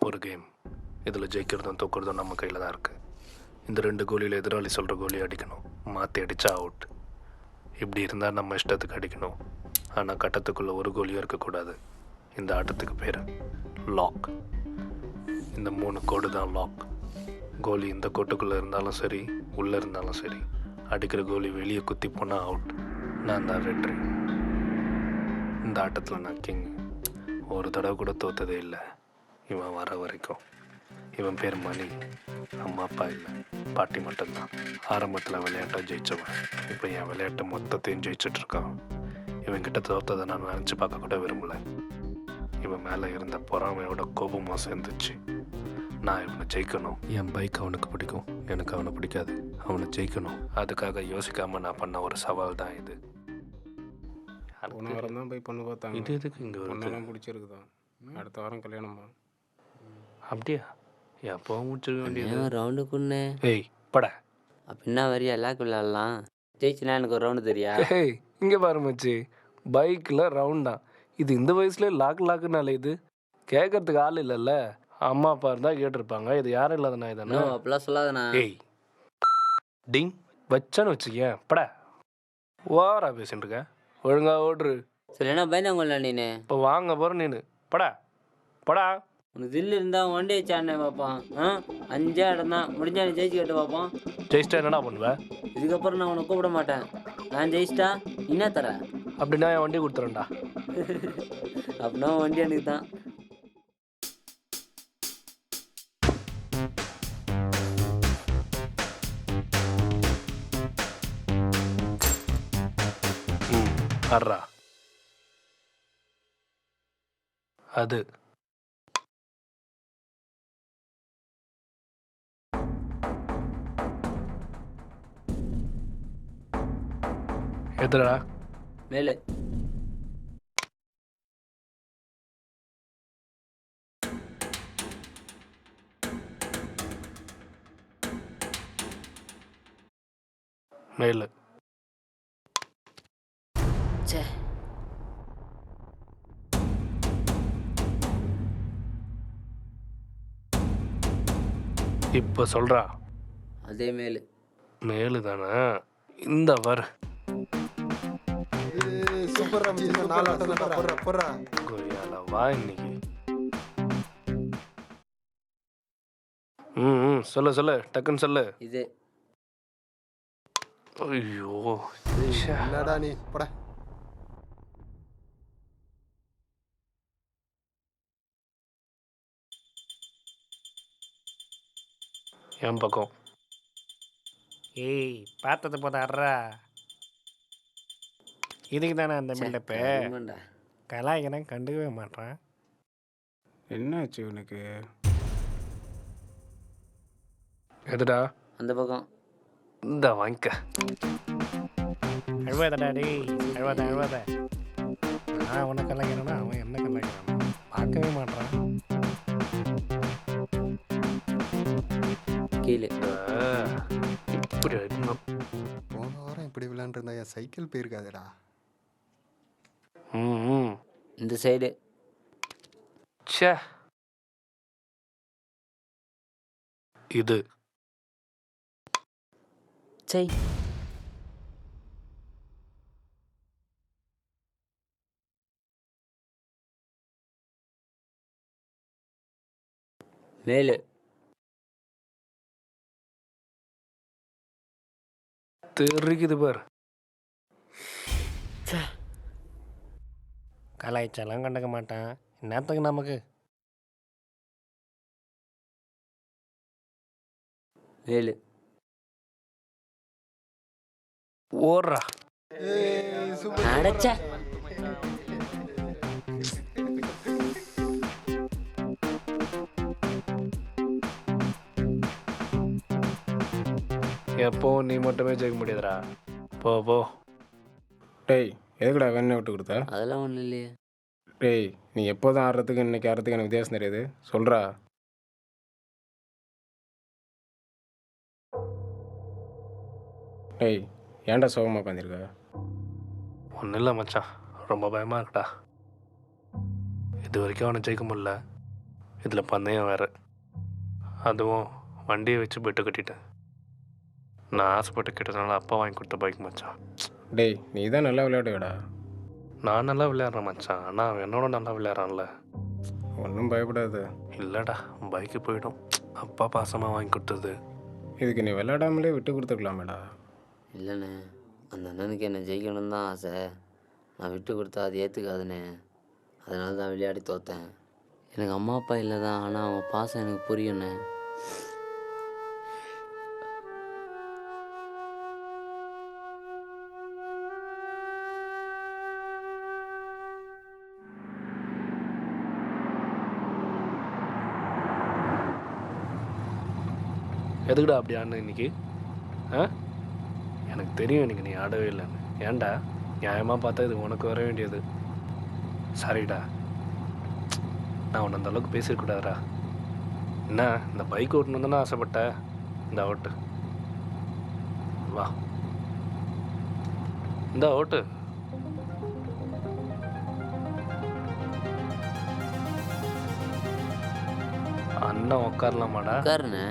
ஒரு கேம். இதில் ஜெயிக்கிறதும் தோக்கிறதும் நம்ம கையில் தான் இருக்குது. இந்த 2 கோலியில் எதிராளி சொல்கிற கோலி அடிக்கணும், மாற்றி அடித்தா அவுட். இப்படி இருந்தால் நம்ம இஷ்டத்துக்கு அடிக்கணும். ஆனால் கட்டத்துக்குள்ளே ஒரு கோலியும் இருக்கக்கூடாது. இந்த ஆட்டத்துக்கு பேர் லாக். இந்த 3 கோடு தான் லாக். கோலி இந்த கோட்டுக்குள்ளே இருந்தாலும் சரி, உள்ளே இருந்தாலும் சரி, அடிக்கிற கோலி வெளியே குத்தி போனால் அவுட். நான் தான் வெற்றி. இந்த ஆட்டத்தில் நான் கிங். ஒரு தடவை கூட தோத்ததே இல்லை இவன் வர வரைக்கும். இவன் பேர் மணி. அம்மா அப்பா இல்லை, பாட்டி மட்டும்தான். ஆரம்பத்தில் விளையாட்டை ஜெயித்தவன் இப்போ என் விளையாட்டை மொத்தத்தையும் ஜெயிச்சிட்ருக்கான். இவன்கிட்ட தோத்ததை நான் நினச்சி பார்க்க கூட விரும்பலை. இவன் மேலே இருந்த பொறாமையோட கோபமாக சேர்ந்துச்சு. நான் இவனை ஜெயிக்கணும். என் பைக் அவனுக்கு பிடிக்கும், எனக்கு அவனை பிடிக்காது. அவனை ஜெயிக்கணும். அதுக்காக யோசிக்காமல் நான் பண்ண ஒரு சவால் தான் இது. போன வாரம் தான் போய் பொண்ணு பார்த்தாங்க. இது எதுக்கு இங்கே பொண்ணெல்லாம் பிடிச்சிருக்குதான். அடுத்த வாரம் கல்யாணமா? அப்படியா? எப்போ முடிச்சிருக்க வேண்டியது. ரவுண்டுக்குன்னு ஏய் பட. அப்படின்னா வரியா லாக் விளையாடலாம். ஜெயிச்சுனா எனக்கு ஒரு ரவுண்டு தெரியா? ஏய் இங்கே பாரு மச்சி, பைக்கில் ரவுண்டா. இது இந்த வயசுல லாக்குனால இது கேட்கறதுக்கு ஆள் இல்லைல்ல. அம்மா அப்பா இருந்தால் கேட்டிருப்பாங்க. இது யாரும் இல்லாத நாய் தானே. அப்படிலாம் சொல்லாதண்ணா. ஏய் டிங் வச்சான்னு வச்சுக்கேன் பட. ஓவரா பேசிட்டு இருக்க. ஒழுங்கா ஓடுறு. சரி என்ன பயந்தாங்கல்ல நீனு? இப்போ வாங்க போகிற நீனு படா படா. உனக்கு தில்லு இருந்தால் ஒன்டே சாண்டே பார்ப்பான். 5 இடம் தான் முடிஞ்சா நீ ஜெயிச்சு கேட்டு பார்ப்போம். ஜெயிச்சிட்டா என்னடா பண்ணுவேன்? இதுக்கப்புறம் நான் உன்னை கூப்பிட மாட்டேன். நான் ஜெயிச்சிட்டா என்ன தர? அப்படின்னா என் வண்டி கொடுத்துறேன்டா. அப்படின்னா வண்டி எனக்கு தான். அட்ரா அது. எதுடா? மேலே மேலு. சே இப்போ சொல்கிறா. அதே மேலு. மேலு தானே இந்த வர். கொய்யால வா இன்னைக்கு. சொல்லு சொல்லு டக்குன்னு சொல்லு. இது ஐயோ என்னடா நீ போட. என் பக்கம். ஏய் பார்த்தது போதாடுறா. இதுக்கு தானே அந்த மில்லப்பு உண்மைண்டா. கலாய்க்கிறேன் கண்டுக்கவே மாட்டேன். என்னாச்சு உனக்கு? எதுடா? அந்த பக்கம். இந்த வாங்கிக்க. அழுவாதடா டேய், அழுவாத. நான் உன்னை கலாய்க்கிறேன்னா அவன் என்ன கலாய்க்கிறானா பார்க்கவே மாட்டான். கீழே இப்படி அடிக்கணும். போன வாரம் இப்படி விளையாண்டுருந்தா என் சைக்கிள் போயிருக்காதுடா. இந்த சைடு. ச்சே இது. சை மேலு. தெரிக்குது பார். கலாய்ச்சாலாம் கண்டுக்க மாட்டான். என்னத்துக்கு நமக்கு? மேலு. ஓடுறா. அடைச்ச எப்போ நீ மட்டுமே ஜெயிக்க முடியாதுடா. போ போ. டேய் எதுக்குடா கண்ணை விட்டு கொடுத்த? அதெல்லாம் ஒன்றும் இல்லையே. டேய் நீ எப்போதான் ஆடுறதுக்கு இன்னைக்கு ஆடுறதுக்கு எனக்கு வித்தியாசம் தெரியுது. சொல்கிறா. டேய் ஏன்டா சோகமாக உட்காந்துருக்க? ஒன்றும் இல்லை மச்சான், ரொம்ப பயமாக இருக்குடா. இது வரைக்கும் அவனை ஜெயிக்க முடியல. இதில் பந்தயம் வேறு. அதுவும் வண்டியை வச்சு பெட்டு கட்டிட்டேன். நான் ஆசைப்பட்டு கேட்டதுனால அப்பா வாங்கி கொடுத்த பைக் மச்சான். டேய் நீ தான் நல்லா விளையாடுவேடா. நான் நல்லா விளையாடுறேன் மச்சான், ஆனால் அவன் என்னோட நல்லா விளையாடுறான்ல. ஒன்றும் பயப்படாது. இல்லைடா, பைக்கு போயிடும். அப்பா பாசமாக வாங்கி கொடுத்தது. இதுக்கு நீ விளையாடாமலே விட்டு கொடுத்துருக்கலாமேடா. இல்லைண்ணே, அந்த அண்ணனுக்கு என்னை ஜெயிக்கணும்னு தான் ஆசை. நான் விட்டு கொடுத்தா அது ஏற்றுக்காதுண்ணே. அதனால தான் விளையாடி தோத்தேன். எனக்கு அம்மா அப்பா இல்லை தான், ஆனால் அவன் பாசம் எனக்கு புரியுண்ணே. எதுக்குடா அப்படி ஆடின இன்னைக்கு? ஆ, எனக்கு தெரியும் இன்னைக்கு நீ ஆடவே இல்லைன்னு. ஏன்டா, நியாயமாக பார்த்தா இது உனக்கு வர வேண்டியது. சாரிடா, நான் உன்னை அந்த அளவுக்கு பேசியிருக்கூடாதுடா. என்ன, இந்த பைக் ஓட்டணும் தானே ஆசைப்பட்ட? இந்த ஓட்டு வா, இந்த ஓட்டு. அண்ணன் உட்காரலாமாடா? உட்காருண்ணே.